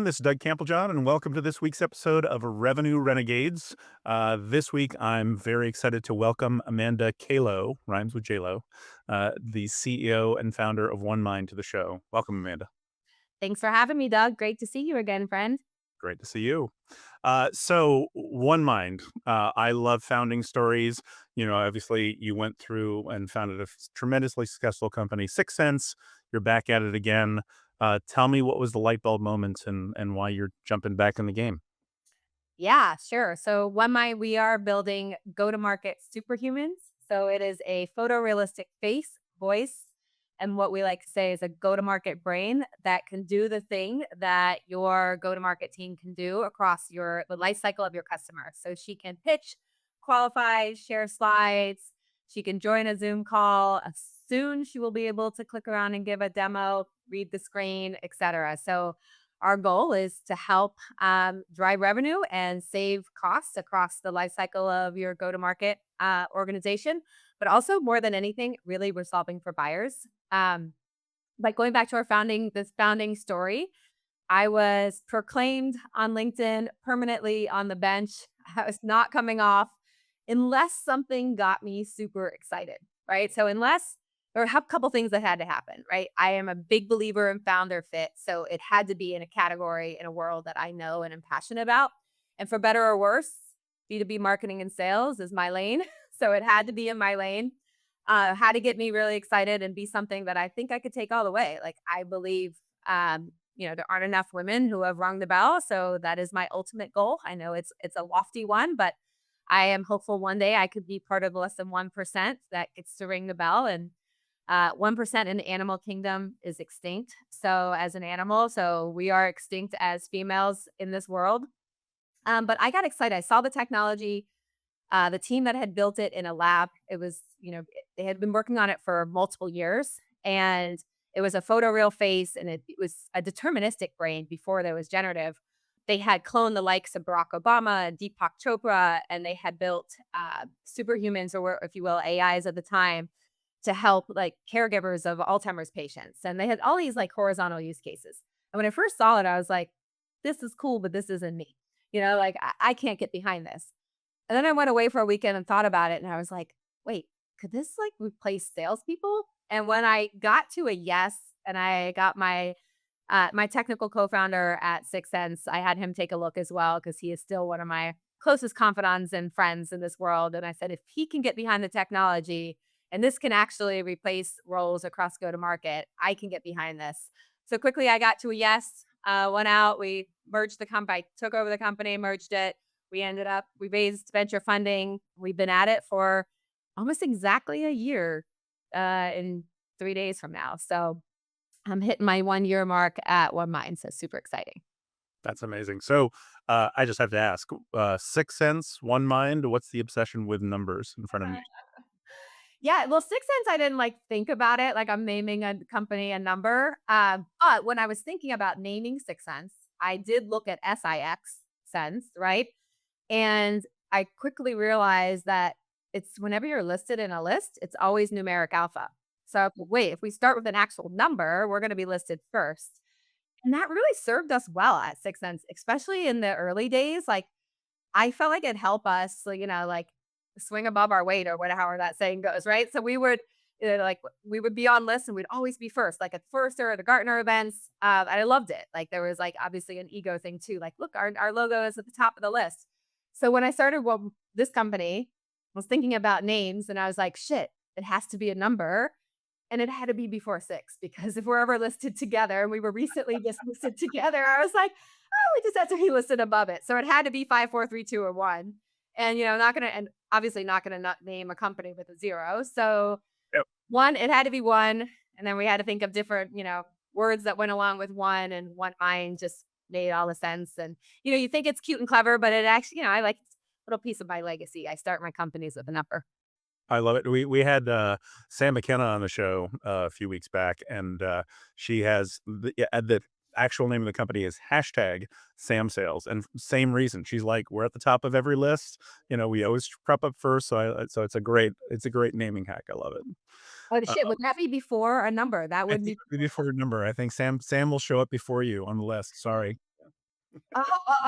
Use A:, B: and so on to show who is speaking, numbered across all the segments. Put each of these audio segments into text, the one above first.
A: everyone. This is Doug Campbell-John, and welcome to this week's episode of Revenue Renegades. This week, I'm very excited to welcome Amanda Kahlow, rhymes with J-Lo, the CEO and founder of OneMind to the show. Welcome, Amanda.
B: Thanks for having me, Doug. Great to see you again, friend.
A: Great to see you. So OneMind, I love founding stories. Obviously, you went through and founded a tremendously successful company, Six Sense. You're back at it again. Tell me what was the light bulb moment and why you're jumping back in the game.
B: Yeah, sure. So, one my we are building go-to-market superhumans. So, it is a photorealistic face, voice, and what we like to say is a go-to-market brain that can do the thing that your go-to-market team can do across the life cycle of your customer. So, she can pitch, qualify, share slides. She can join a Zoom call. Soon, she will be able to click around and give a demo, read the screen, etc. So, our goal is to help drive revenue and save costs across the life cycle of your go-to-market organization. But also, more than anything, really, we're solving for buyers. Like going back to this founding story, I was proclaimed on LinkedIn permanently on the bench. I was not coming off unless something got me super excited, right? So unless there were a couple things that had to happen, right? I am a big believer in founder fit, so it had to be in a category in a world that I know and am passionate about. And for better or worse, B2B marketing and sales is my lane, so it had to be in my lane. Had to get me really excited and be something that I think I could take all the way. Like I believe there aren't enough women who have rung the bell. So that is my ultimate goal. I know it's a lofty one, but I am hopeful one day I could be part of less than 1% that gets to ring the bell. And 1% in the animal kingdom is extinct. So as an animal, so we are extinct as females in this world. But I got excited. I saw the technology, the team that had built it in a lab. It was, they had been working on it for multiple years, and it was a photoreal face, and it was a deterministic brain before there was generative. They had cloned the likes of Barack Obama and Deepak Chopra, and they had built superhumans, or if you will, AIs at the time, to help like caregivers of Alzheimer's patients. And they had all these like horizontal use cases. And when I first saw it, I was like, this is cool, but this isn't me. Like I can't get behind this. And then I went away for a weekend and thought about it, and I was like, "Wait, could this, like, replace salespeople?" And when I got to a yes, and I got my technical co-founder at Six Sense, I had him take a look as well because he is still one of my closest confidants and friends in this world, and I said, "If he can get behind the technology, and this can actually replace roles across go-to-market, I can get behind this." So quickly, I got to a yes, went out, we merged the company, took over the company, merged it. We raised venture funding. We've been at it for almost exactly a year in 3 days from now. So I'm hitting my 1 year mark at OneMind. So super exciting.
A: That's amazing. So I just have to ask, Six Sense, OneMind, what's the obsession with numbers in front of me?
B: Yeah, well, Six Sense, I didn't like think about it like I'm naming a company a number. But when I was thinking about naming Six Sense, I did look at SIX Sense, right? And I quickly realized that it's whenever you're listed in a list, it's always numeric alpha. So wait, if we start with an actual number, we're going to be listed first. And that really served us well at Six Sense, especially in the early days. Like I felt like it helped us, like swing above our weight or whatever however that saying goes, right? So we would be on lists and we'd always be first, like at first or the Gartner events. And I loved it. Like there was like obviously an ego thing too. Like, look, our logo is at the top of the list. So when I started this company, I was thinking about names and I was like, shit, it has to be a number. And it had to be before six because if we're ever listed together, and we were recently just listed together, I was like, oh, we just have to be listed above it. So it had to be five, four, three, two, or one. And and obviously not gonna not name a company with a zero. So
A: Yep.
B: one, it had to be one. And then we had to think of different, words that went along with one, and one mind just made all the sense. And you think it's cute and clever, but it actually, I like it's a little piece of my legacy. I start my companies with a number.
A: I love it. We had Sam McKenna on the show a few weeks back, and she has the actual name of the company is hashtag Sam Sales, and same reason. She's like, we're at the top of every list. We always crop up first. So it's a great naming hack. I love it.
B: Oh,
A: Uh,
B: shit, would that be before a number? That
A: I
B: would
A: think
B: be
A: maybe before your number, I think Sam will show up before you on the list. Sorry.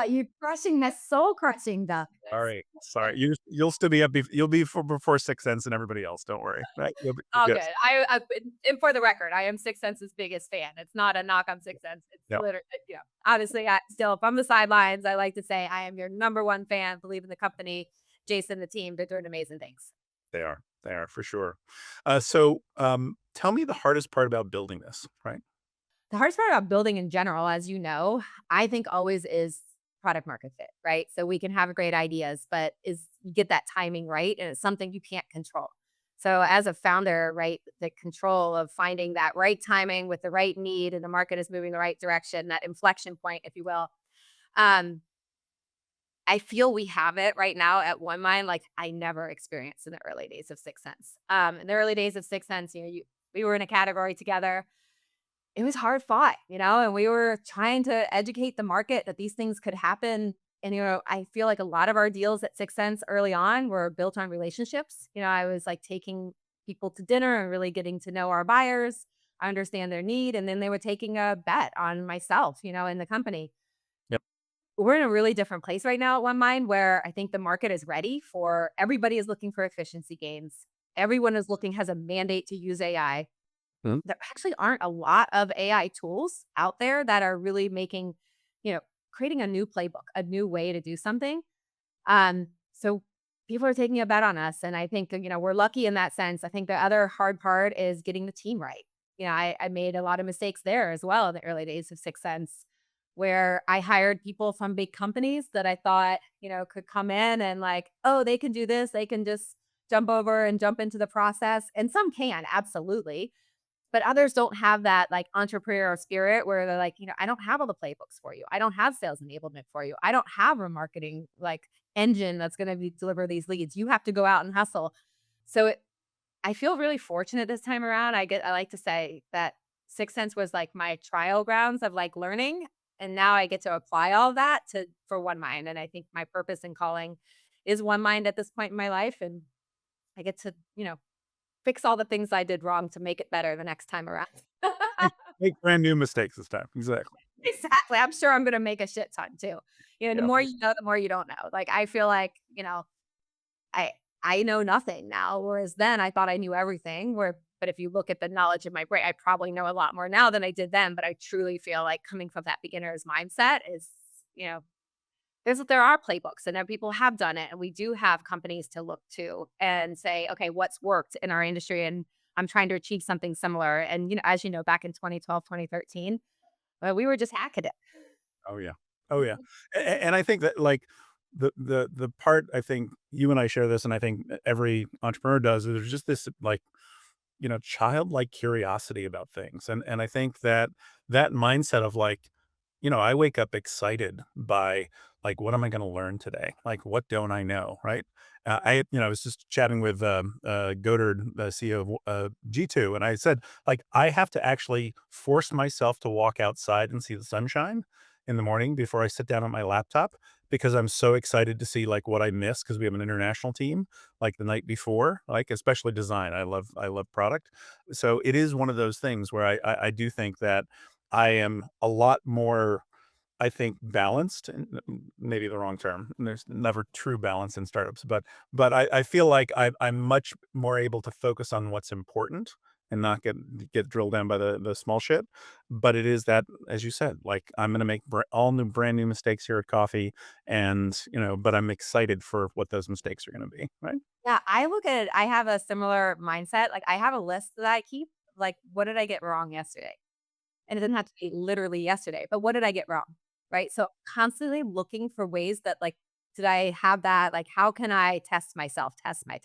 B: You're crushing that's soul crushing, Duck. That's
A: Sorry, sorry. You'll still be up. You'll be for before Six Sense and everybody else. Don't worry. Right? You're
B: all
A: good.
B: good. And for the record, I am Six Sense's biggest fan. It's not a knock on Six Sense. It's
A: Yeah,
B: literally, obviously, I still from the sidelines, I like to say I am your number one fan, believe in the company, Jason, the team, they're doing amazing things.
A: they are. They are for sure. So, tell me the hardest part about building this. Right?
B: The hardest part about building in general, as you know, I think always is product market fit, right? So we can have great ideas, but is you get that timing right, and it's something you can't control. So as a founder, right, the control of finding that right timing with the right need and the market is moving the right direction, that inflection point, if you will. Um, I feel we have it right now at One Mind, like I never experienced in the early days of Six Sense. In the early days of Six Sense, we were in a category together. It was hard fought, and we were trying to educate the market that these things could happen. And, I feel like a lot of our deals at Six Sense early on were built on relationships. I was like taking people to dinner and really getting to know our buyers, understand their need. And then they were taking a bet on myself, in the company.
A: Yep.
B: We're in a really different place right now at One Mind where I think the market is ready for everybody is looking for efficiency gains. Everyone is looking, has a mandate to use AI.
A: Mhm.
B: There actually aren't a lot of AI tools out there that are really making, you know, creating a new playbook, a new way to do something. So people are taking a bet on us. And I think, we're lucky in that sense. I think the other hard part is getting the team right. I made a lot of mistakes there as well in the early days of Six Sense, where I hired people from big companies that I thought, could come in and like, oh, they can do this. They can just jump over and jump into the process. And some can, absolutely, but others don't have that, like, entrepreneurial spirit where they're like, "I don't have all the playbooks for you. I don't have sales enablement for you. I don't have a marketing, like, engine that's gonna be deliver these leads. You have to go out and hustle." So I feel really fortunate this time around. I like to say that Sixth Sense was, like, my trial grounds of, like, learning, and now I get to apply all of that to for One Mind, and I think my purpose and calling is One Mind at this point in my life, and I get to, fix all the things I did wrong to make it better the next time around.
A: Make brand new mistakes this time. Exactly.
B: Exactly, I'm sure I'm gonna make a shit ton too. The
A: Yeah.
B: more you know, the more you don't know. Like, I feel like, I I know nothing now, whereas then I thought I knew everything, but if you look at the knowledge in my brain, I probably know a lot more now than I did then, but I truly feel like coming from that beginner's mindset is, you know, there are playbooks and there people have done it, and we do have companies to look to and say, "Okay, what's worked in our industry?" And I'm trying to achieve something similar. And, as you know, back in 2012, 2013, we were just hacking it.
A: Oh, yeah. Oh, yeah. And I think that, like, the part I think you and I share this, and I think every entrepreneur does, is there's just this, like, childlike curiosity about things, and I think that that mindset of, like, I wake up excited by, like, what am I gonna learn today? Like, what don't I know, right? I was just chatting with, Godard, the CEO of, G2, and I said, like, I have to actually force myself to walk outside and see the sunshine in the morning before I sit down at my laptop because I'm so excited to see, like, what I missed because we have an international team, like, the night before, like, especially design. I love product. So it is one of those things where I do think that I am a lot more, I think, balanced, and maybe the wrong term. There's never true balance in startups, but I feel like I'm much more able to focus on what's important and not get drilled down by the small shit. But it is that, as you said, like, I'm gonna make all new brand new mistakes here at coffee, and but I'm excited for what those mistakes are gonna be. Right?
B: Yeah, I have a similar mindset. Like, I have a list that I keep, like, what did I get wrong yesterday? And it doesn't have to be literally yesterday, but what did I get wrong? Right? So constantly looking for ways that, like, did I have that? Like, how can I test myself, test my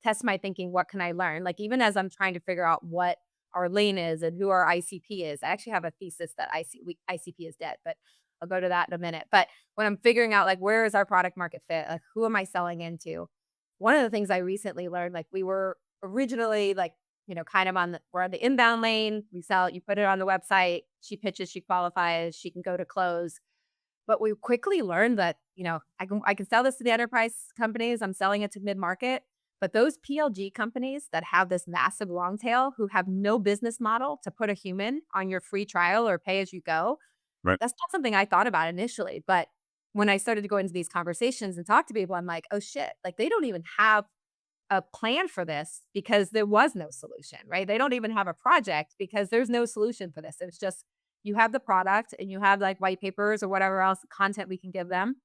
B: test my thinking? What can I learn? Like, even as I'm trying to figure out what our lane is and who our ICP is. I actually have a thesis that ICP is dead, but I'll go to that in a minute. But when I'm figuring out, like, where is our product market fit? Like, who am I selling into? One of the things I recently learned, like, we were originally, like, kind of we're on the inbound lane. We sell, you put it on the website, she pitches, she qualifies, she can go to close. But we quickly learned that, I can sell this to the enterprise companies. I'm selling it to mid-market. But those PLG companies that have this massive long tail who have no business model to put a human on your free trial or pay as you go,
A: Right.
B: That's not something I thought about initially, but when I started to go into these conversations and talk to people, I'm like, "Oh, shit." Like, they don't even have a plan for this because there was no solution, right? They don't even have a project because there's no solution for this. It's just you have the product and you have like white papers or whatever else content we can give them,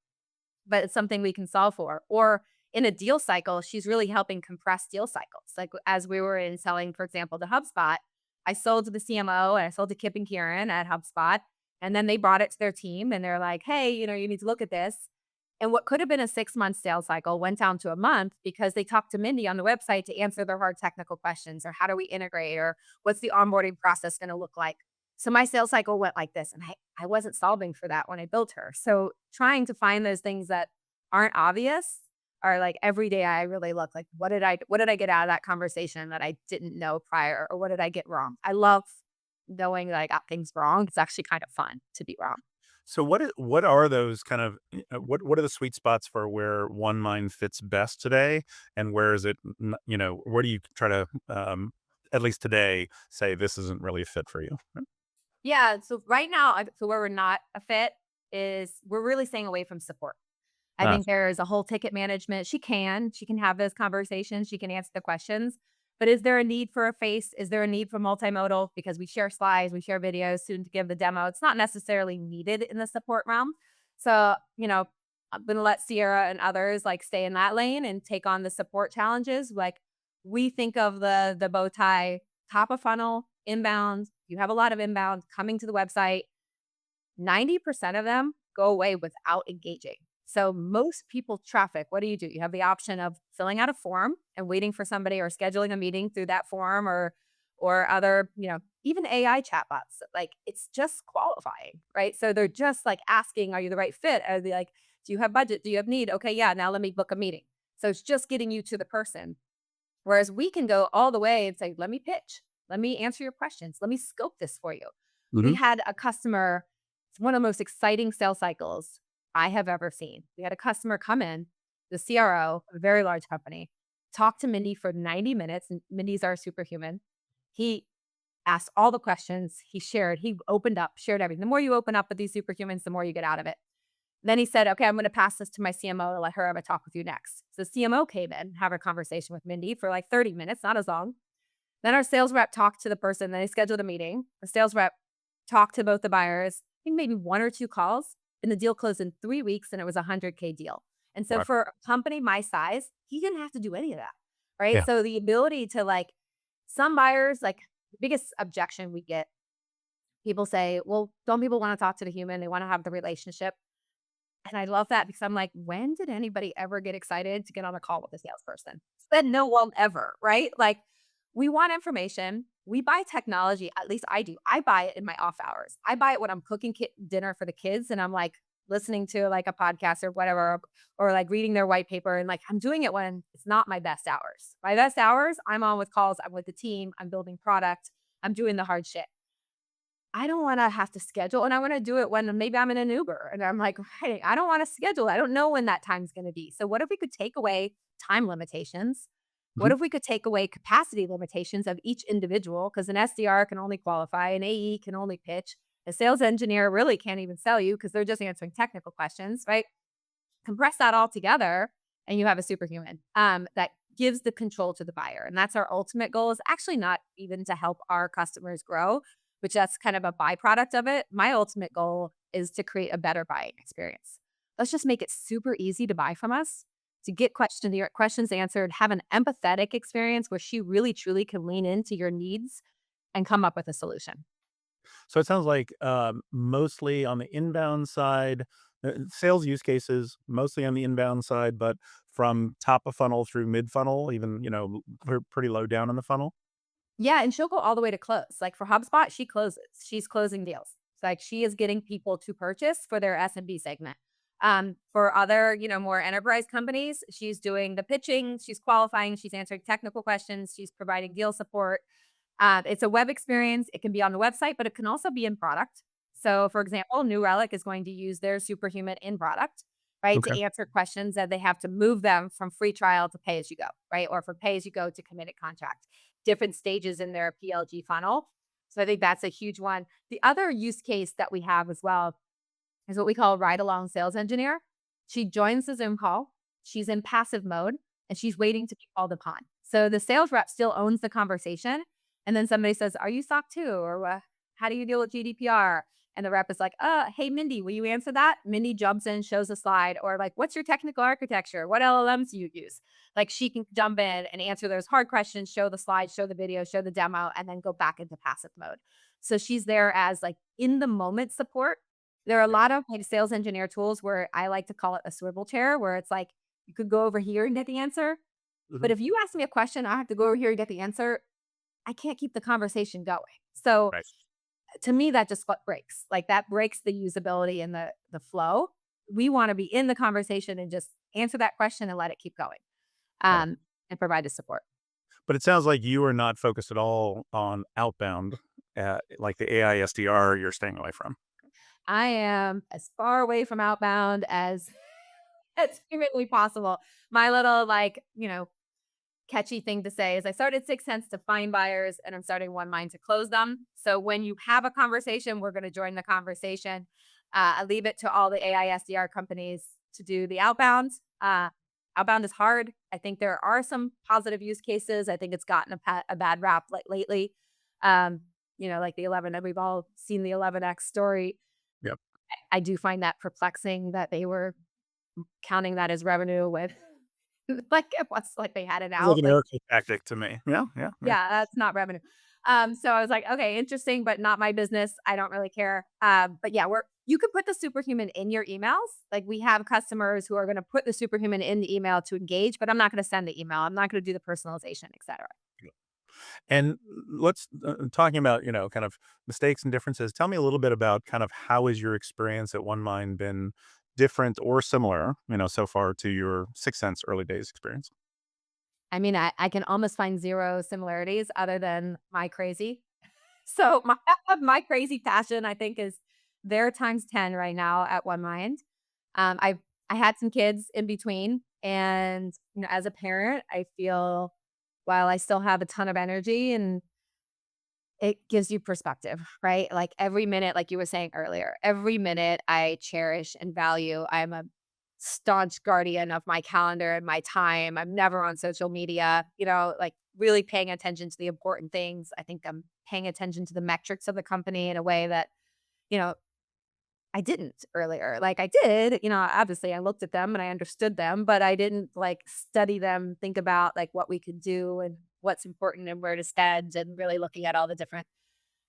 B: but it's something we can solve for. Or in a deal cycle, she's really helping compress deal cycles. Like as we were in selling, for example, to HubSpot, I sold to the CMO and I sold to Kip and Kieran at HubSpot. And then they brought it to their team and they're like, hey, you need to look at this. And what could have been a 6 month sales cycle went down to a month because they talked to Mindy on the website to answer their hard technical questions or how do we integrate or what's the onboarding process going to look like. So my sales cycle went like this, and I wasn't solving for that when I built her. So trying to find those things that aren't obvious are like every day I really look like what did I get out of that conversation that I didn't know prior or what did I get wrong? I love knowing that I got things wrong. It's actually kind of fun to be wrong.
A: So what are those kind of what are the sweet spots for where one mind fits best today, and where is it where do you try to at least today say this isn't really a fit for you?
B: Yeah. So right now, so where we're not a fit is we're really staying away from support. I
A: Ah,
B: think there is a whole ticket management. She can have those conversations. She can answer the questions. But is there a need for a face? Is there a need for multimodal? Because we share slides, we share videos soon to give the demo. It's not necessarily needed in the support realm. So, I'm gonna let Sierra and others like stay in that lane and take on the support challenges. Like we think of the bow tie, top of funnel, inbound. You have a lot of inbound coming to the website 90% of them go away without engaging. So most people's traffic, what do? You have the option of filling out a form and waiting for somebody or scheduling a meeting through that form or other, even AI chatbots. Like it's just qualifying, right? So they're just like asking, are you the right fit? Are they like, do you have budget? Do you have need? Okay, yeah, now let me book a meeting. So it's just getting you to the person. Whereas we can go all the way and say, let me pitch, let me answer your questions, let me scope this for you. We
A: mhm,
B: had a customer, it's one of the most exciting sales cycles I have ever seen. We had a customer come in, the CRO, a very large company, talk to Mindy for 90 minutes. And Mindy's our superhuman. He asked all the questions. He opened up, shared everything. The more you open up with these superhumans, the more you get out of it. Then he said, okay, I'm going to pass this to my CMO to let her have a talk with you next. So CMO came in, have a conversation with Mindy for like 30 minutes, not as long. Then our sales rep talked to the person. Then they scheduled a meeting. The sales rep talked to both the buyers. I think maybe one or two calls, and the deal closed in 3 weeks, and it was a 100K deal. And so
A: right,
B: for a company my size, he didn't have to do any of that, right?
A: yeah,
B: So the ability to like some buyers, like the biggest objection we get, people say, "Well, don't people want to talk to the human? They want to have the relationship." And I love that because I'm like, when did anybody ever get excited to get on a call with a salesperson? Said no one ever, right? Like, we want information. We buy technology. At least I do. I buy it in my off hours. I buy it when I'm cooking dinner for the kids and I'm like listening to like a podcast or whatever, or like reading their white paper. And like, I'm doing it when it's not my best hours. My best hours, I'm on with calls. I'm with the team. I'm building product. I'm doing the hard shit. I don't wanna have to schedule, and I wanna do it when maybe I'm in an Uber, and I'm like, "Hey, I don't wanna schedule. I don't know when that time's gonna be." So what if we could take away time limitations? What
A: mhm.
B: if we could take away capacity limitations of each individual? Because an SDR can only qualify, an AE can only pitch, a sales engineer really can't even sell you because 'cause they're just answering technical questions, right? Compress that all together and you have a superhuman that gives the control to the buyer. And that's our ultimate goal is actually not even to help our customers grow, which that's kind of a byproduct of it. My ultimate goal is to create a better buying experience. Let's just make it super easy to buy from us, to get your questions answered, have an empathetic experience where she really truly can lean into your needs and come up with a solution.
A: So it sounds like, mostly on the inbound side, sales use cases, mostly on the inbound side, but from top of funnel through mid funnel, even, pretty low down in the funnel?
B: Yeah, and she'll go all the way to close. Like for HubSpot, she closes. She's closing deals. It's like she is getting people to purchase for their SMB segment. For other, more enterprise companies, she's doing the pitching, she's qualifying, she's answering technical questions, she's providing deal support. It's a web experience. It can be on the website, but it can also be in product. So, for example, New Relic is going to use their superhuman in product, right,
A: Okay.
B: to answer questions that they have to move them from free trial to pay as you go, right, or from pay as you go to committed contract. Different stages in their PLG funnel. So I think that's a huge one. The other use case that we have as well is what we call a ride along sales engineer. She joins the Zoom call. She's in passive mode and she's waiting to be called upon. So the sales rep still owns the conversation. And then somebody says, "Are you SOC 2?" Or "How do you deal with GDPR?" And the rep is like, "Hey, Mindy, will you answer that?" Mindy jumps in, shows a slide, or like, "What's your technical architecture? What LLMs do you use?" Like she can jump in and answer those hard questions, show the slide, show the video, show the demo, and then go back into passive mode. So she's there as like in the moment support. There are a
A: Yeah.
B: lot of like sales engineer tools where I like to call it a swivel chair, where it's like you could go over here and get the answer. But
A: Mhm.
B: if you ask me a question, I have to go over here and get the answer. I can't keep the conversation going. So
A: Right.
B: to me, that just what breaks. Like that breaks the usability and the flow. We want to be in the conversation and just answer that question and let it keep going.
A: Got it.
B: Um, and provide the support.
A: But it sounds like you are not focused at all on outbound, like the AI SDR you're staying away from.
B: I am as far away from outbound as as humanly possible. My little like, catchy thing to say is I started 6 cents to find buyers and I'm starting 1 mind to close them. So when you have a conversation, we're going to join the conversation. I leave it to all the AI SDR companies to do the outbound. Outbound is hard. I think there are some positive use cases. I think it's gotten a bad rap lately. Um, like the 11, and we've all seen the 11x story.
A: Yep.
B: I do find that perplexing that they were counting that as revenue with like it was like they had it
A: Sounds like
B: out.
A: an
B: Like,
A: Erica tactic to me. Yeah, yeah, yeah.
B: yeah, that's not revenue. So I was like, okay, interesting, but not my business. I don't really care. But yeah, you could put the superhuman in your emails. Like we have customers who are going to put the superhuman in the email to engage, but I'm not going to send the email. I'm not going to do the personalization, etc.
A: And let's talking about, kind of mistakes and differences. Tell me a little bit about kind of how has your experience at One Mind been different or similar, so far to your Six Sense early days experience?
B: I mean, I can almost find zero similarities other than my crazy. So my crazy passion, I think, is there times 10 right now at One Mind. I had some kids in between, and as a parent, I feel while I still have a ton of energy and it gives you perspective, right? Like every minute, like you were saying earlier, every minute I cherish and value. I'm a staunch guardian of my calendar and my time. I'm never on social media, like really paying attention to the important things. I think I'm paying attention to the metrics of the company in a way that, you know, I didn't earlier. Like I did, obviously I looked at them and I understood them, but I didn't like study them, think about like what we could do and what's important and where to spend and really looking at all the different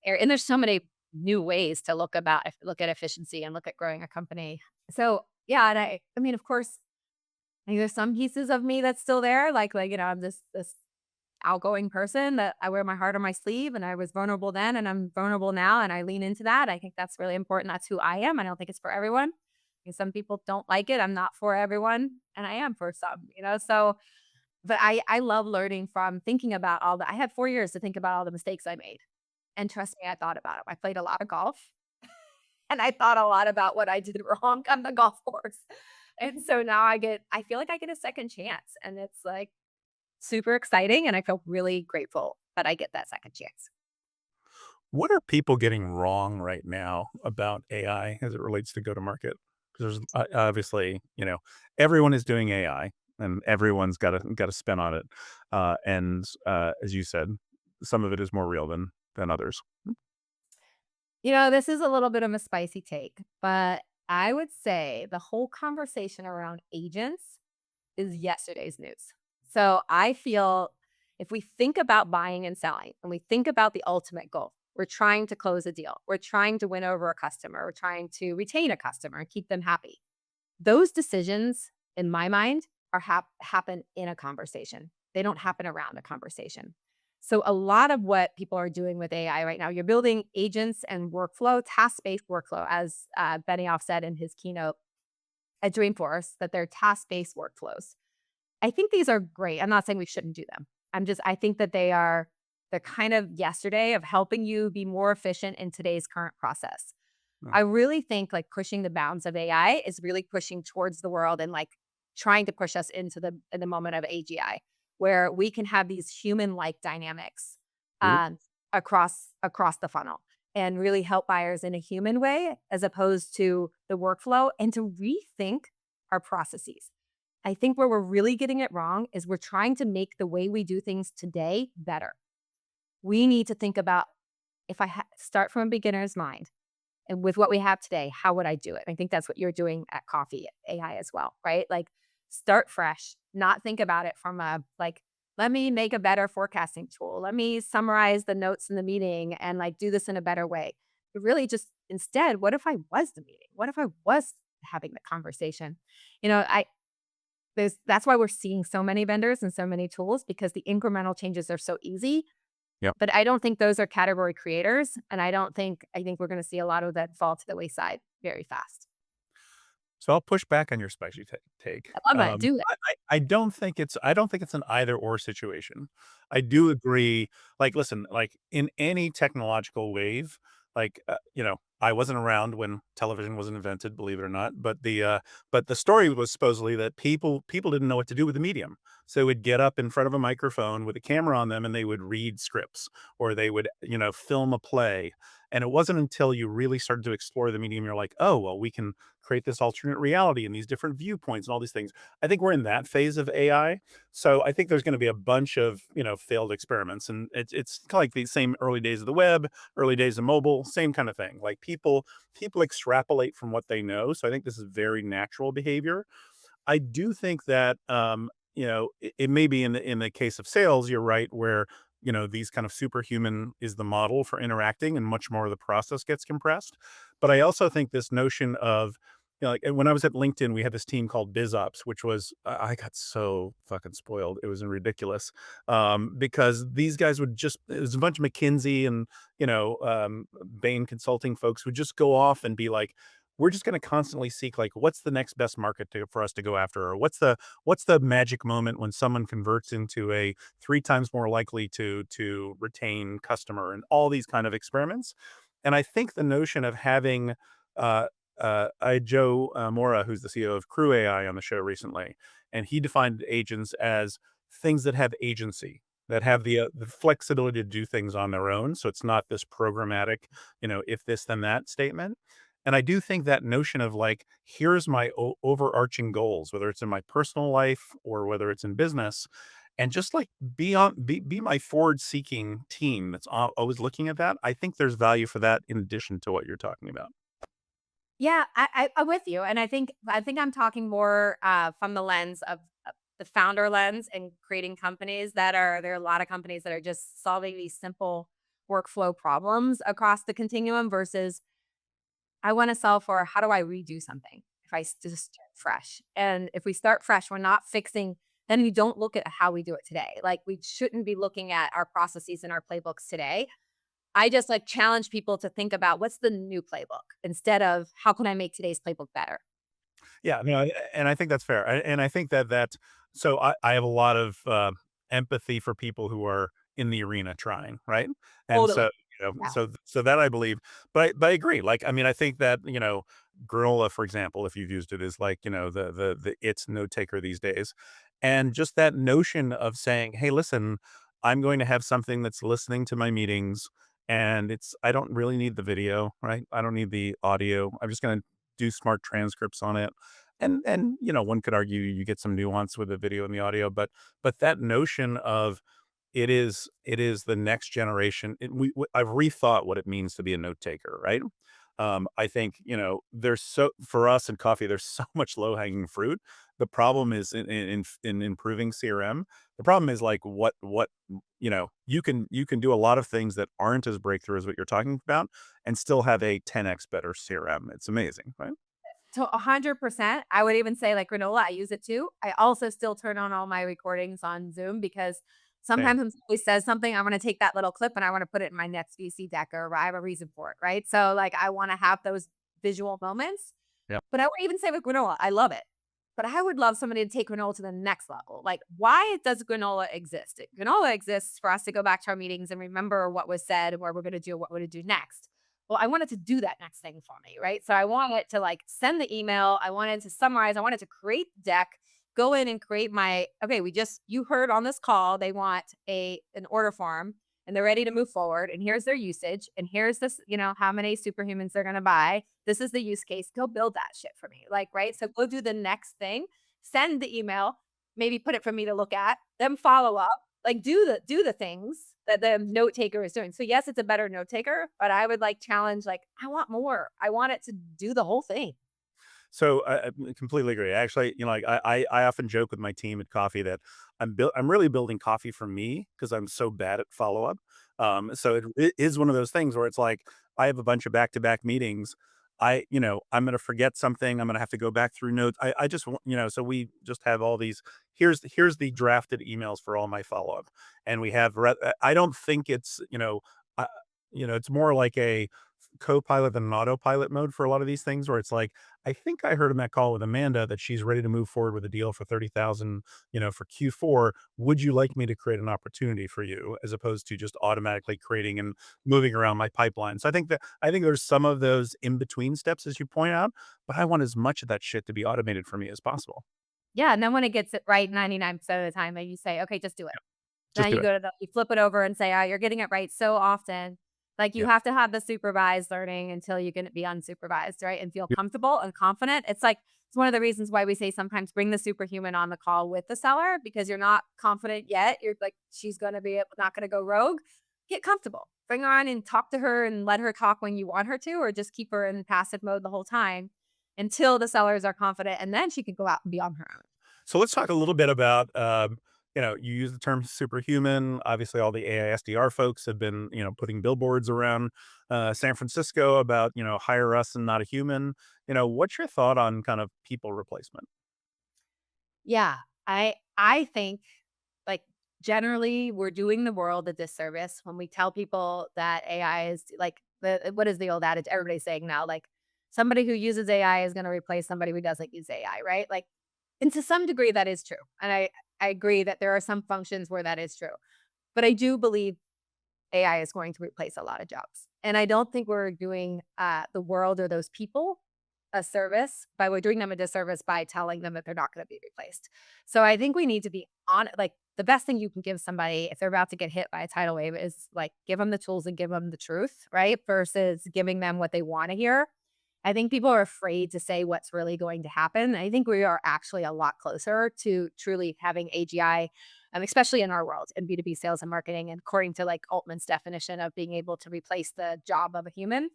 B: and there's so many new ways to look at efficiency and look at growing a company. So yeah, and I mean, of course, I think there's some pieces of me that's still there. I'm this outgoing person that I wear my heart on my sleeve and I was vulnerable then and I'm vulnerable now and I lean into that. I think that's really important. That's who I am. I don't think it's for everyone. Because some people don't like it. I'm not for everyone and I am for some. So but I love learning from thinking about all the I had 4 years to think about all the mistakes I made. And trust me, I thought about it. I played a lot of golf and I thought a lot about what I did wrong on the golf course. And so now I feel like I get a second chance and it's like super exciting and I feel really grateful that I get that second chance.
A: What are people getting wrong right now about AI as it relates to go to market? 'Cause there's obviously, everyone is doing AI and everyone's got a spin on it. And as you said, some of it is more real than others.
B: This is a little bit of a spicy take, but I would say the whole conversation around agents is yesterday's news. So I feel if we think about buying and selling and we think about the ultimate goal, we're trying to close a deal. We're trying to win over a customer. We're trying to retain a customer and keep them happy. Those decisions, in my mind, happen in a conversation. They don't happen around a conversation. So a lot of what people are doing with AI right now, you're building agents and workflow, task-based workflow, as Benioff said in his keynote at Dreamforce, that they're task-based workflows. I think these are great. I'm not saying we shouldn't do them. I think that they're kind of yesterday of helping you be more efficient in today's current process.
A: Mm.
B: I really think like pushing the bounds of AI is really pushing towards the world and like trying to push us into the moment of AGI where we can have these human like dynamics.
A: Agree.
B: across the funnel and really help buyers in a human way as opposed to the workflow and to rethink our processes. I think where we're really getting it wrong is we're trying to make the way we do things today better. We need to think about if start from a beginner's mind and with what we have today, how would I do it? I think that's what you're doing at Coffee AI as well, right? Like start fresh, not think about it from a like, let me make a better forecasting tool. Let me summarize the notes in the meeting and like do this in a better way. But really just instead, what if I was the meeting? What if I was having the conversation? I that's why we're seeing so many vendors and so many tools because the incremental changes are so easy.
A: Yep.
B: But I don't think those are category creators, and I think we're gonna see a lot of that fall to the wayside very fast.
A: So I'll push back on your spicy take.
B: I love it, do it.
A: I don't think it's an either or situation. I do agree. Like, listen, like in any technological wave, I wasn't around when television was invented, believe it or not. But the story was supposedly that people didn't know what to do with the medium, so they would get up in front of a microphone with a camera on them, and they would read scripts or they would film a play. And it wasn't until you really started to explore the medium, you're like, oh well, we can create this alternate reality and these different viewpoints and all these things. I think we're in that phase of AI. So I think there's going to be a bunch of, failed experiments. And it's kind of like the same early days of the web, early days of mobile, same kind of thing. Like people extrapolate from what they know. So I think this is very natural behavior. I do think that, it may be in the case of sales, you're right, where, these kind of superhuman is the model for interacting and much more of the process gets compressed. But I also think this notion of, like when I was at LinkedIn, we had this team called BizOps, which was, I got so fucking spoiled. It was ridiculous. Because these guys it was a bunch of McKinsey and, Bain consulting folks would just go off and be like, we're just going to constantly seek like what's the next best market for us to go after, or what's the magic moment when someone converts into a three times more likely to retain customer, and all these kind of experiments. And I think the notion of having uh I had Joe Mora, who's the CEO of Crew AI, on the show recently, and he defined agents as things that have agency, that have the flexibility to do things on their own. So it's not this programmatic, if this then that statement. And I do think that notion of like, here's my overarching goals, whether it's in my personal life or whether it's in business, and just like be my forward seeking team that's always looking at that. I think there's value for that in addition to what you're talking about.
B: Yeah, I'm with you, and I think I'm talking more, from the lens of the founder lens and creating companies there are a lot of companies that are just solving these simple workflow problems across the continuum versus I wanna solve for how do I redo something if just start fresh, and if we start fresh, we're not fixing then we don't look at how we do it today, like, we shouldn't be looking at our processes and our playbooks today. I just, like, challenge people to think about what's the new playbook instead of how can I make today's playbook better?
A: Yeah, no, and I think that's fair. And I think that so I have a lot of empathy for people who are in the arena trying, right? And
B: Totally.
A: so,
B: Yeah.
A: so that I believe, but I agree. Like, I mean, I think that, granola, for example, if you've used it, is like, the it's note taker these days. And just that notion of saying, hey, listen, I'm going to have something that's listening to my meetings, and I don't really need the video, right? I don't need the audio. I'm just going to do smart transcripts on it. And one could argue you get some nuance with the video and the audio, but that notion of it is the next generation. I've rethought what it means to be a note taker, right? I think there's so for us in coffee, there's so much low hanging fruit. The problem is in improving CRM. The problem is like what you can do a lot of things that aren't as breakthrough as what you're talking about, and still have a 10x better CRM. It's amazing, right?
B: To 100%. I would even say like granola, I use it too. I also still turn on all my recordings on Zoom because
A: Same.
B: sometimes when somebody says something, I want to take that little clip and I want to put it in my next VC deck or I have a reason for it, right? So like I want to have those visual moments.
A: Yeah.
B: But I would even say with granola, I love it. But I would love somebody to take granola to the next level. Like, why does granola exist? Granola exists for us to go back to our meetings and remember what was said and where we're going to do what we're going to do next. Well, I wanted to do that next thing for me, right? So I wanted to like send the email. I wanted to summarize. I wanted to create the deck, go in and create my okay. You heard on this call they want an order form. and they're ready to move forward, and here's their usage, and here's this, how many superhumans they're going to buy. This is the use case. Go build that shit for me. Like, right? So go do the next thing. Send the email, maybe put it for me to look at, then follow up. Like do the things that the note taker is doing. So yes, it's a better note taker, but I would like challenge like I want more. I want it to do the whole thing.
A: So I completely agree. Actually, like I often joke with my team at coffee that I'm really building coffee for me because I'm so bad at follow up. So it is one of those things where it's like I have a bunch of back to back meetings. I'm going to forget something. I'm going to have to go back through notes. I just so we just have all these. Here's the drafted emails for all my follow up, and we have. I don't think it's uh, it's more like a co-pilot than an autopilot mode for a lot of these things where it's like I think I heard in that call with Amanda that she's ready to move forward with a deal for 30,000, for Q4. Would you like me to create an opportunity for you as opposed to just automatically creating and moving around my pipeline? So I think there's some of those in between steps as you point out, but I want as much of that shit to be automated for me as possible.
B: Yeah, and then when it gets it right 99% of the time, then you say, "Okay, just do it."
A: Just
B: Then
A: do
B: you
A: it.
B: go to you flip it over and say, "Oh, you're getting it right so often." Like, you
A: Yeah.
B: have to have the supervised learning until you can be unsupervised, right, and feel
A: Yeah.
B: comfortable and confident. It's one of the reasons why we say sometimes bring the superhuman on the call with the seller because you're not confident yet. You're like, "She's gonna be not gonna go rogue." Get comfortable. Bring her on and talk to her and let her talk when you want her to, or just keep her in passive mode the whole time until the sellers are confident, and then she could go out and be on her own.
A: So let's talk a little bit about, you use the term superhuman. Obviously, all the AI SDR folks have been, putting billboards around San Francisco about, hire us and not a human. What's your thought on kind of people replacement?
B: Yeah, I think, like, generally, we're doing the world a disservice when we tell people that AI is like what is the old adage everybody's saying now? Like, somebody who uses AI is gonna replace somebody who doesn't use AI, right? Like, and to some degree, that is true, and I agree that there are some functions where that is true, but I do believe AI is going to replace a lot of jobs. And I don't think we're doing the world or those people a service by we're doing them a disservice by telling them that they're not going to be replaced. So I think we need to be on like the best thing you can give somebody if they're about to get hit by a tidal wave is like give them the tools and give them the truth, right? Versus giving them what they want to hear. I think people are afraid to say what's really going to happen. I think we are actually a lot closer to truly having AGI, especially in our world in B2B sales and marketing. And according to like Altman's definition of being able to replace the job of a human,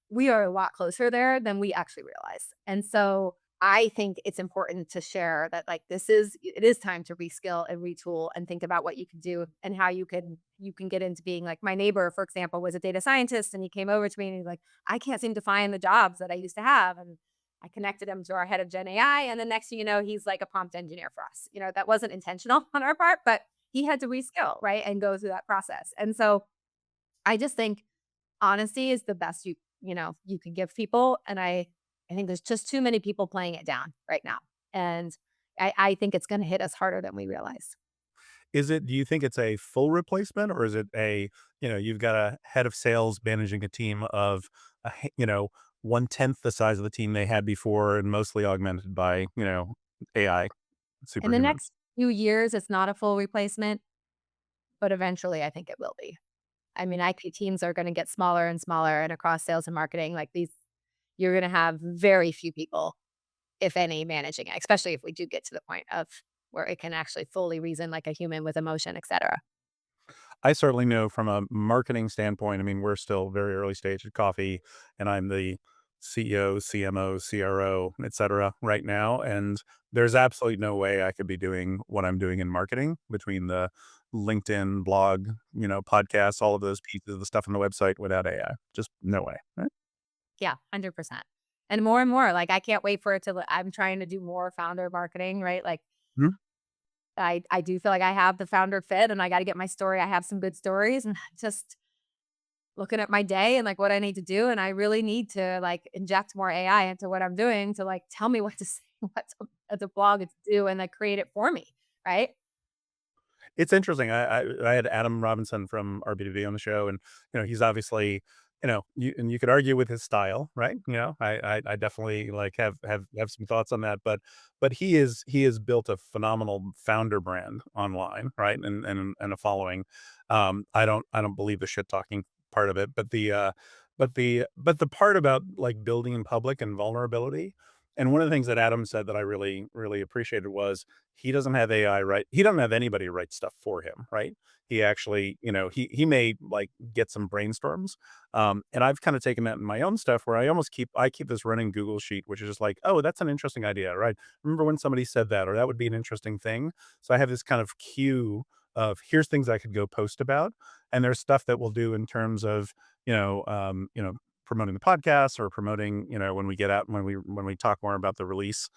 B: we are a lot closer there than we actually realize. And so I think it's important to share that like it is time to reskill and retool and think about what you can do and how you can get into being like my neighbor, for example, was a data scientist and he came over to me and he's like, I can't seem to find the jobs that I used to have. And I connected him to our head of Gen AI. And the next thing you know, he's like a prompt engineer for us. That wasn't intentional on our part, but he had to reskill, right? And go through that process. And so I just think honesty is the best you can give people, and I think there's just too many people playing it down right now, and I think it's gonna hit us harder than we realize.
A: Do you think it's a full replacement or is it you've got a head of sales managing a team of, one tenth the size of the team they had before and mostly augmented by, AI
B: In the
A: superhumans?
B: next few years, it's not a full replacement, but eventually I think it will be. I mean, IT teams are gonna get smaller and smaller, and across sales and marketing, like, these you're gonna have very few people, if any, managing it, especially if we do get to the point of where it can actually fully reason like a human with emotion, etcetera.
A: I certainly know from a marketing standpoint, I mean, we're still very early stage at coffee, and I'm the CEO, CMO, CRO, et cetera, right now. And there's absolutely no way I could be doing what I'm doing in marketing between the LinkedIn blog, podcasts, all of those pieces of the stuff on the website without AI. Just no way. Right?
B: Yeah, 100%. And more, like, I can't wait for it to I'm trying to do more founder marketing, right? Like,
A: Mhm.
B: I do feel like I have the founder fit, and I gotta get my story. I have some good stories, and just looking at my day and, like, what I need to do, and I really need to, like, inject more AI into what I'm doing to, like, tell me what to say, what to blog and to do, and, like, create it for me, right?
A: It's interesting. I had Adam Robinson from RB2B on the show, and he's obviously you could argue with his style, right? I definitely like have some thoughts on that, but he has built a phenomenal founder brand online, right? And a following. I don't believe the shit talking part of it, but the part about like building in public and vulnerability. And one of the things that Adam said that I really, really appreciated was he doesn't have AI write he doesn't have anybody write stuff for him, right? He actually, he may like get some brainstorms. And I've kind of taken that in my own stuff where I keep this running Google sheet, which is just like, oh, that's an interesting idea, right? Remember when somebody said that, or that would be an interesting thing. So I have this kind of queue of here's things I could go post about, and there's stuff that we'll do in terms of, promoting the podcast or promoting, when we get out when we talk more about the release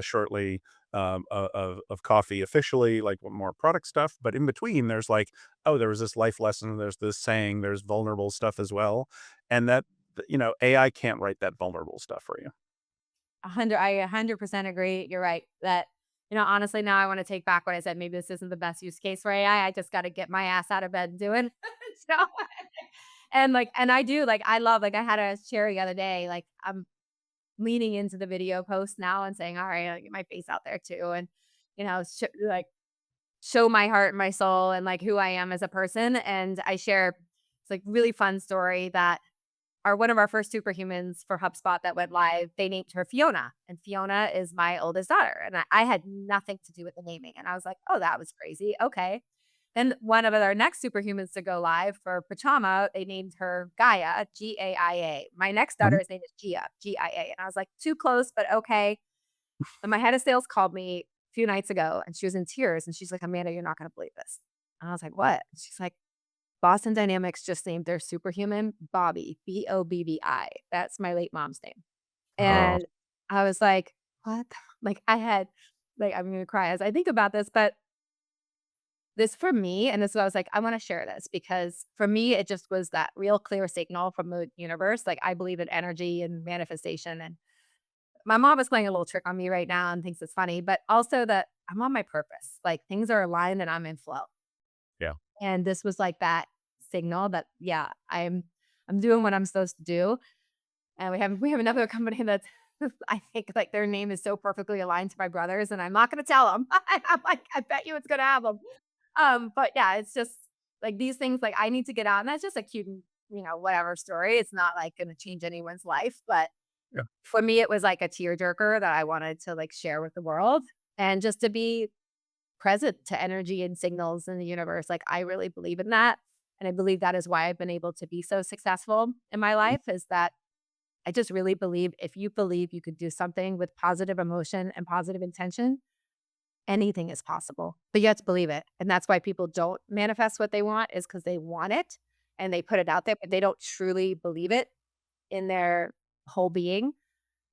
A: shortly of coffee officially, like more product stuff. But in between, there's like, oh, there was this life lesson, there's this saying, there's vulnerable stuff as well. And AI can't write that vulnerable stuff for you.
B: I 100% agree. You're right that, honestly, now I want to take back what I said. Maybe this isn't the best use case for AI. I just got to get my ass out of bed and do it. so, and I do like, I love, like, I had a share the other day, like, I'm leaning into the video post now and saying, all right, I'll get my face out there too. And, like, show my heart and my soul and like who I am as a person. And I share, it's like really fun story that one of our first superhumans for HubSpot that went live, they named her Fiona. And Fiona is my oldest daughter. And I had nothing to do with the naming. And I was like, oh, that was crazy. Okay. Then one of our next superhumans to go live for Pachama, they named her Gaia, Gaia. My next
A: Mhm.
B: daughter's name is Gia, Gia. And I was like, too close, but okay. And my head of sales called me a few nights ago and she was in tears and she's like, Amanda, you're not going to believe this. And I was like, what? And she's like, Boston Dynamics just named their superhuman Bobby, Bobbi. That's my late mom's name.
A: Oh,
B: And I was like, what? Like I had, like, I'm gonna cry as I think about this, but this for me, and this is what I was like, I want to share this because for me, it just was that real clear signal from the universe. Like I believe in energy and manifestation. And my mom is playing a little trick on me right now and thinks it's funny, but also that I'm on my purpose. Like things are aligned and I'm in flow.
A: yeah.
B: And this was like that signal that, yeah, I'm doing what I'm supposed to do. And we have another company that's I think like their name is so perfectly aligned to my brother's, and I'm not gonna tell them. I'm like, I bet you it's gonna have them. But yeah, it's just like these things like I need to get out, and that's just a cute, whatever story. It's not like gonna change anyone's life, but
A: Yeah.
B: for me, it was like a tearjerker that I wanted to like share with the world and just to be present to energy and signals in the universe. Like I really believe in that. And I believe that is why I've been able to be so successful in my life is that I just really believe if you believe you could do something with positive emotion and positive intention, anything is possible. But you have to believe it. And that's why people don't manifest what they want is because they want it and they put it out there, but they don't truly believe it in their whole being.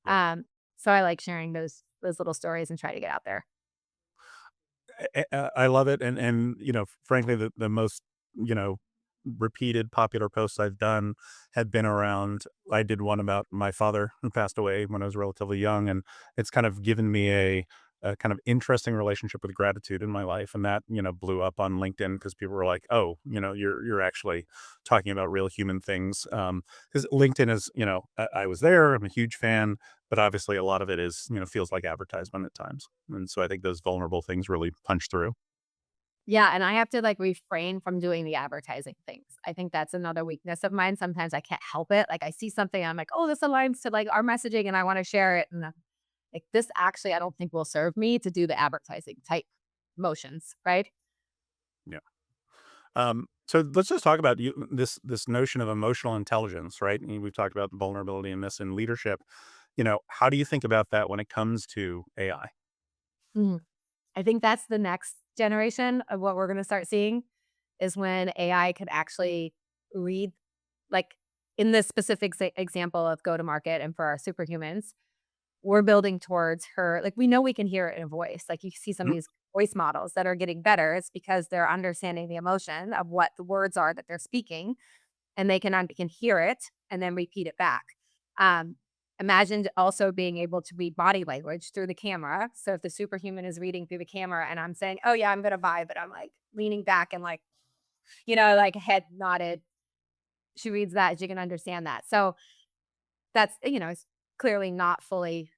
A: Yeah.
B: Um, so I like sharing those little stories and try to get out there.
A: I love it, and frankly, the most you know repeated popular posts I've done have been around. I did one about my father who passed away when I was relatively young, and it's kind of given me a kind of interesting relationship with gratitude in my life, and that blew up on LinkedIn because people were like, "Oh, you're actually talking about real human things." Because LinkedIn is, I was there, I'm a huge fan, but obviously a lot of it is, feels like advertisement at times. And so I think those vulnerable things really punch through.
B: Yeah, and I have to, like, refrain from doing the advertising things. I think that's another weakness of mine. Sometimes I can't help it. Like, I see something, I'm like, "Oh, this aligns to, like, our messaging, and I wanna share it," and, like, this actually I don't think will serve me to do the advertising type motions, right?
A: Yeah. So let's just talk about this notion of emotional intelligence, right? And we've talked about the vulnerability in this in leadership. How do you think about that when it comes to AI?
B: Mhm. I think that's the next generation of what we're gonna start seeing is when AI could actually read, like, in this specific example of go to market and for our superhumans, we're building towards her like, we know we can hear it in a voice, like, you see some of
A: Mhm.
B: these voice models that are getting better, it's because they're understanding the emotion of what the words are that they're speaking, and they can hear it and then repeat it back. Um, Imagine also being able to read body language through the camera, so if the superhuman is reading through the camera and I'm saying, "Oh, yeah, I'm gonna vibe," but I'm, like, leaning back and, like, like, head nodded, she reads that, she can understand that. So that's, it's clearly not fully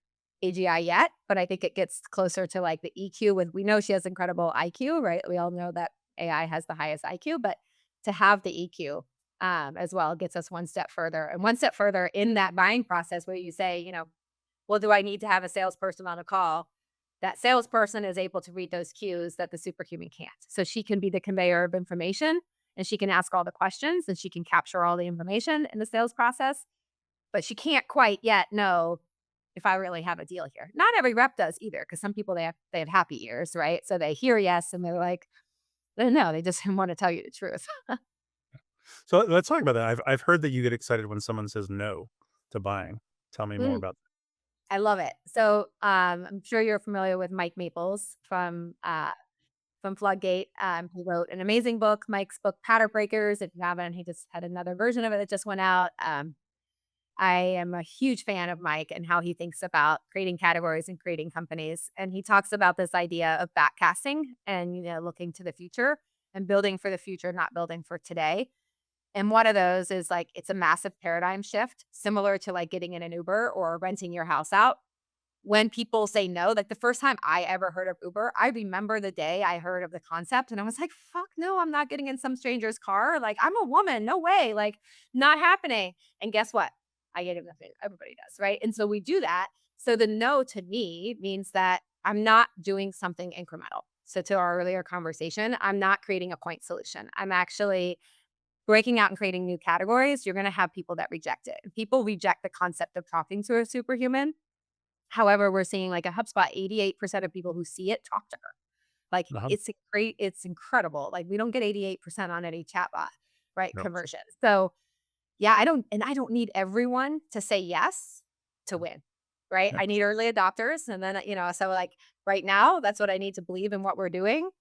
B: AGI yet, but I think it gets closer to like the EQ with we know she has incredible IQ, right? We all know that AI has the highest IQ, but to have the EQ as well gets us one step further and one step further in that buying process where you say, well, do I need to have a salesperson on a call? That salesperson is able to read those cues that the superhuman can't. So she can be the conveyor of information and she can ask all the questions and she can capture all the information in the sales process, but she can't quite yet know if I really have a deal here. Not every rep does either, because some people they have happy ears, right? So they hear yes and they're like, no, they just want to tell you the truth.
A: So let's talk about that. I've heard that you get excited when someone says no to buying. Tell me more
B: Mm,
A: about
B: I love it. So I'm sure you're familiar with Mike Maples from Floodgate. He wrote an amazing book, Mike's book, Pattern Breakers. If you haven't, he just had another version of it that just went out. I am a huge fan of Mike and how he thinks about creating categories and creating companies. And he talks about this idea of backcasting and, looking to the future and building for the future, not building for today. And one of those is like, it's a massive paradigm shift, similar to like getting in an Uber or renting your house out. When people say no, like the first time I ever heard of Uber, I remember the day I heard of the concept and I was like, fuck no, I'm not getting in some stranger's car. Like, I'm a woman. No way. Like, not happening. And guess what? I get it. Everybody does. Right. And so we do that. So the no to me means that I'm not doing something incremental. So to our earlier conversation, I'm not creating a point solution. I'm actually breaking out and creating new categories. You're going to have people that reject it. People reject the concept of talking to a superhuman. However, we're seeing like a HubSpot, 88% of people who see it talk to her. Like
A: that.
B: it's incredible. Like we don't get 88% on any chatbot, right?
A: No.
B: Conversion. So yeah, I don't need everyone to say yes to win. Right.
A: Yeah.
B: I need early adopters. And then, so like right now, that's what I need to believe in what we're doing.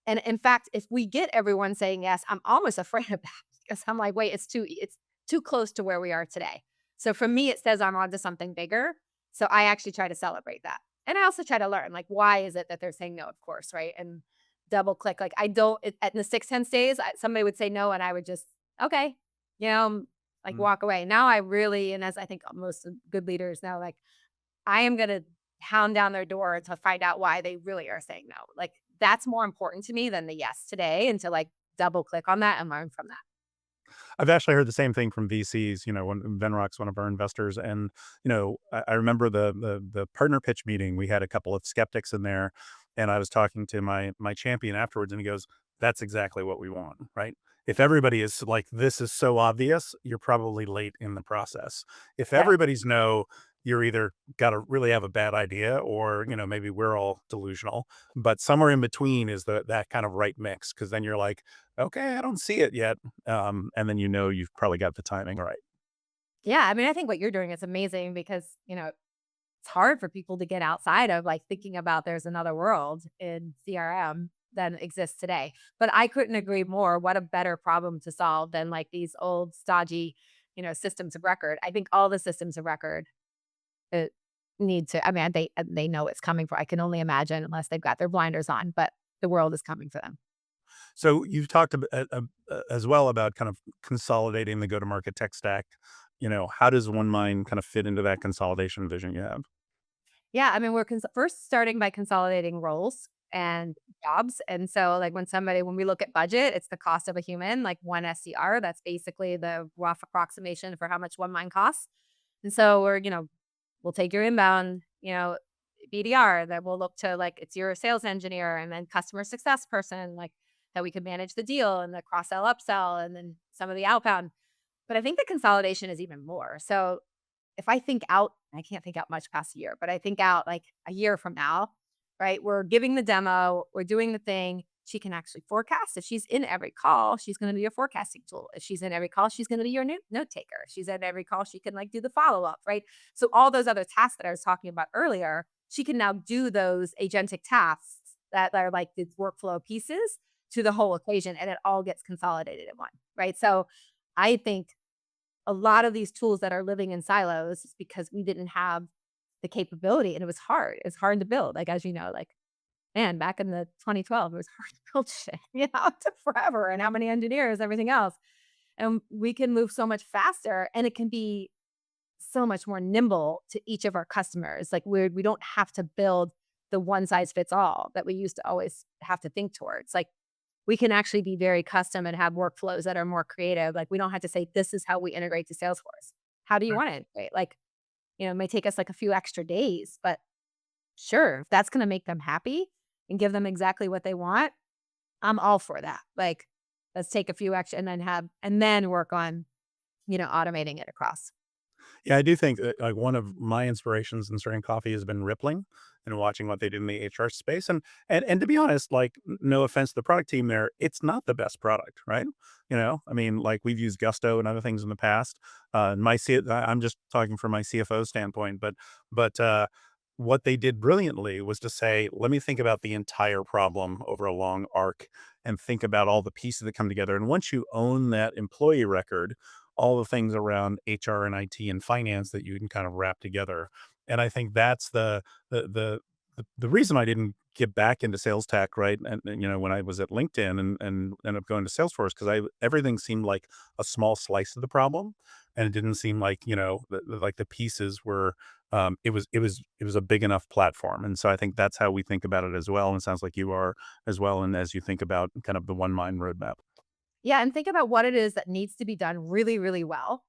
B: And in fact, if we get everyone saying yes, I'm almost afraid of that because I'm like, wait, it's too close to where we are today. So for me, it says I'm onto something bigger. So I actually try to celebrate that. And I also try to learn like why is it that they're saying no, of course, right? And double click. Like I don't at the 6 10 days, somebody would say no, and I would just, okay, you know, like
A: Mm.
B: walk away. Now I really, and as I think most good leaders now, like I am gonna hound down their door to find out why they really are saying no. Like, that's more important to me than the yes today and to, like, double click on that and learn from that.
A: I've actually heard the same thing from VCs, when Venrock's one of our investors, and, I remember the partner pitch meeting, we had a couple of skeptics in there, and I was talking to my champion afterwards, and he goes, "That's exactly what we want," right? If everybody is like, "This is so obvious," you're probably late in the process. If
B: Yep.
A: everybody's no, you're either gotta really have a bad idea or, maybe we're all delusional, but somewhere in between is that kind of right mix, because then you're like, "Okay, I don't see it yet." And then you've probably got the timing right.
B: Yeah, I mean, I think what you're doing is amazing because, it's hard for people to get outside of, like, thinking about there's another world in CRM than exists today. But I couldn't agree more. What a better problem to solve than, like, these old stodgy, systems of record. I think all the systems of record It need to I mean, they know it's coming for I can only imagine unless they've got their blinders on, but the world is coming for them.
A: So you've talked as well about kind of consolidating the go-to-market tech stack. How does One Mind kind of fit into that consolidation vision you have?
B: Yeah, I mean, we're first starting by consolidating roles and jobs, and so, like, when we look at budget, it's the cost of a human, like, 1 SDR, that's basically the rough approximation for how much one mine costs, and so we'll take your inbound, BDR that we'll look to, like, it's your sales engineer and then customer success person, like, that we could manage the deal and the cross-sell, upsell, and then some of the outbound, but I think the consolidation is even more, so if I think out, I can't think out much past a year, but I think out like a year from now, right? We're giving the demo, we're doing the thing. She can actually forecast. If she's in every call, she's going to be your forecasting tool. If she's in every call, she's going to be your note taker. If she's in every call, she can like do the follow up, right? So all those other tasks that I was talking about earlier, she can now do those agentic tasks that are like the workflow pieces to the whole equation, and it all gets consolidated in one, right? So I think a lot of these tools that are living in silos is because we didn't have the capability and it was hard. It's hard to build. Like, as you know, like, man, back in the 2012, it was hard to build shit, it took forever and how many engineers, everything else. and we can move so much faster, and it can be so much more nimble to each of our customers. Like we don't have to build the one size fits all that we used to always have to think towards. Like we can actually be very custom and have workflows that are more creative. Like we don't have to say this is how we integrate to Salesforce. How do you want to integrate? Like, it may take us like a few extra days, but sure, if that's going to make them happy and give them exactly what they want, I'm all for that. Like let's take a few extra and then work on, automating it across.
A: Yeah, I do think that, like, one of my inspirations in starting coffee has been Rippling and watching what they did in the HR space, and to be honest, like, no offense to the product team there, it's not the best product, right? I mean, like, we've used Gusto and other things in the past. I'm just talking from my CFO standpoint, but what they did brilliantly was to say, "Let me think about the entire problem over a long arc and think about all the pieces that come together," and once you own that employee record, all the things around HR and IT and finance that you can kind of wrap together. And I think that's the the the reason I didn't get back into sales tech, right? And when I was at LinkedIn and ended up going to Salesforce because I everything seemed like a small slice of the problem, and it didn't seem like like the pieces were. It was a big enough platform, and so I think that's how we think about it as well. And it sounds like you are as well. And as you think about kind of the one mind roadmap.
B: Yeah, and think about what it is that needs to be done really, really well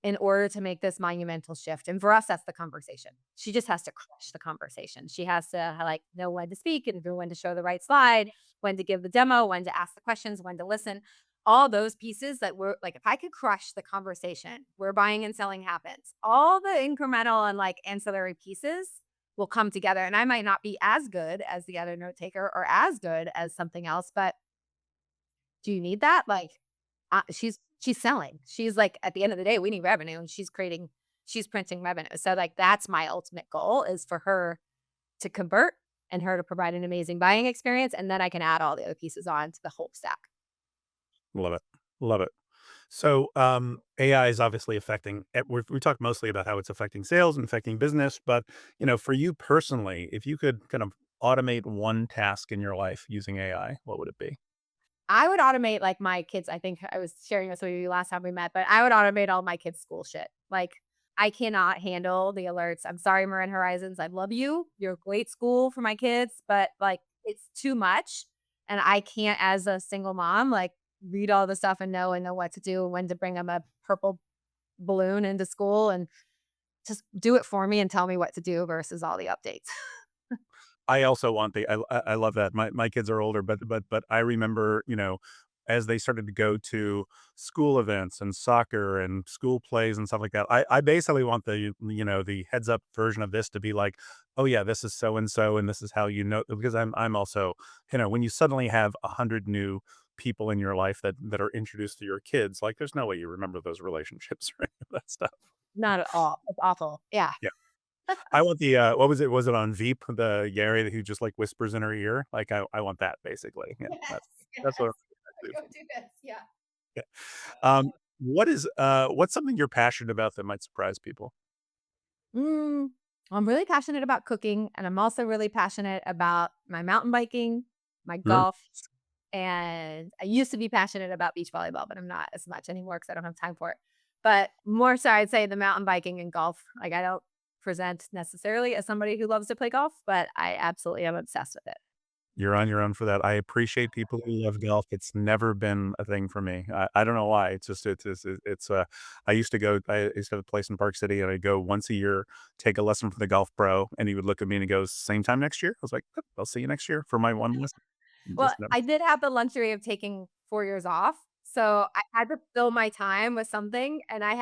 B: in order to make this monumental shift. And for us, that's the conversation. She just has to crush the conversation. She has to like know when to speak and know when to show the right slide, when to give the demo, when to ask the questions, when to listen. All those pieces that were like, if I could crush the conversation where buying and selling happens, all the incremental and like ancillary pieces will come together. And I might not be as good as the other note taker or as good as something else, but do you need that? Like, she's selling. She's like, at the end of the day, we need revenue, and she's printing revenue. So, like, that's my ultimate goal is for her to convert and her to provide an amazing buying experience, and then I can add all the other pieces on to the whole stack.
A: Love it. Love it. So, AI is obviously affecting. We talked mostly about how it's affecting sales and affecting business, but for you personally, if you could kind of automate one task in your life using AI, what would it be?
B: I would automate, like, my kids. I think I was sharing this with you last time we met, but I would automate all my kids' school shit. Like, I cannot handle the alerts. I'm sorry, Marin Horizons. I love you. You're a great school for my kids, but, like, it's too much, and I can't, as a single mom, like, read all the stuff and know what to do and when to bring them a purple balloon into school, and just do it for me and tell me what to do versus all the updates.
A: I also want the I love that. My kids are older, but I remember, as they started to go to school events and soccer and school plays and stuff like that. I basically want the heads up version of this to be like, oh yeah, this is so and so, and this is how because I'm also, when you suddenly have 100 new people in your life that are introduced to your kids, like there's no way you remember those relationships, right? That stuff.
B: Not at all. It's awful. Yeah.
A: Yeah. I want the, what was it? Was it on Veep, the Gary who just, like, whispers in her ear? Like, I want that, basically. Yeah,
B: Yes,
A: that's what
B: yes.
A: I'm
B: Go do this. Yeah.
A: yeah. What's something you're passionate about that might surprise people?
B: Mm, I'm really passionate about cooking, and I'm also really passionate about my mountain biking, my
A: Mhm.
B: golf, and I used to be passionate about beach volleyball, but I'm not as much anymore because I don't have time for it. But more so, I'd say the mountain biking and golf. Like, I don't present necessarily as somebody who loves to play golf, but I absolutely am obsessed with it.
A: You're on your own for that. I appreciate people who love golf. It's never been a thing for me. I don't know why. It's just I used to have a place in Park City, and I'd go once a year, take a lesson from the golf pro, and he would look at me and he goes, "Same time next year?" I was like, "Yep, I'll see you next year for my one lesson."
B: Well,
A: Just never.
B: I did have the luxury of taking 4 years off, so I had to fill my time with something, and I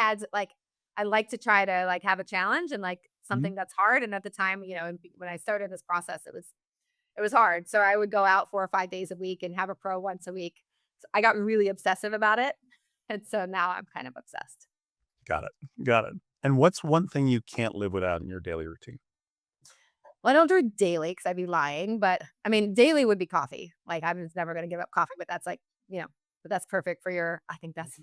B: like to try to, like, have a challenge and, like,
A: Mhm.
B: something that's hard, and at the time, when I started this process, it was hard, so I would go out 4 or 5 days a week and have a pro once a week. So I got really obsessive about it, and so now I'm kind of obsessed.
A: Got it. Got it. And what's one thing you can't live without in your daily routine?
B: Well, I don't do it daily because 'cause I'd be lying, but, I mean, daily would be coffee. Like, I'm just never gonna give up coffee, but that's, like, but that's perfect for your I think that's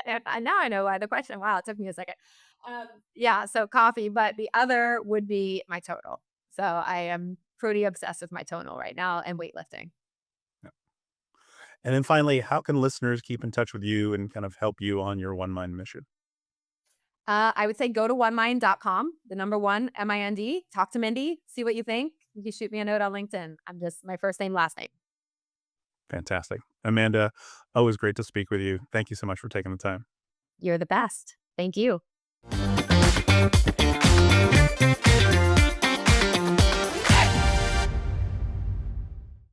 B: and now I know why the question. Wow, it took me a second. Yeah, so coffee, but the other would be my tonal. So I am pretty obsessed with my tonal right now and weightlifting.
A: And then finally, how can listeners keep in touch with you and kind of help you on your one mind mission?
B: I would say go to onemind.com, the number one, MIND. Talk to Mindy, see what you think. You can shoot me a note on LinkedIn. I'm just my first name, last name.
A: Fantastic. Amanda, always great to speak with you. Thank you so much for taking the time.
B: You're the best. Thank you.